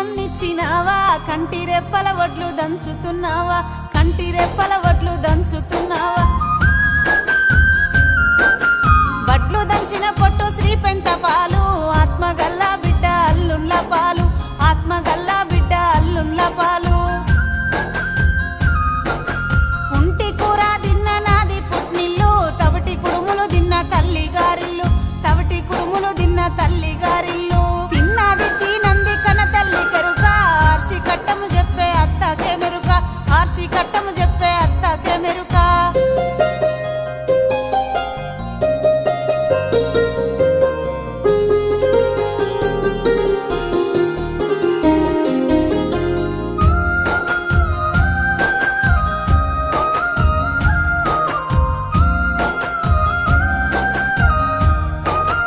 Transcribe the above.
అన్నిచ్చినావా కంటి రెప్పల వడ్లు దంచుతున్నావా కంటి రెప్పల వడ్లు దంచుతున్నావా వడ్లు దంచిన పొట్టు శ్రీ పెంట పాలు ఆత్మగల్ల బిడ్డ అల్లుళ్ళ పాలు ఆత్మగల్ల బిడ్డ అల్లుళ్ళ పాలు ఉంటి కూర తిన్న నాది పుట్నిల్లు తవటి కుడుములు తిన్న తల్లి గారిల్లు తవటి కుడుములు తిన్న తల్లి గారిల్లు తిన్నది తినంది కన తల్లి కెరుక ఆర్షి కట్టము చెప్పే అత్తకే మెరుక ఆర్షి కట్టము చెప్పే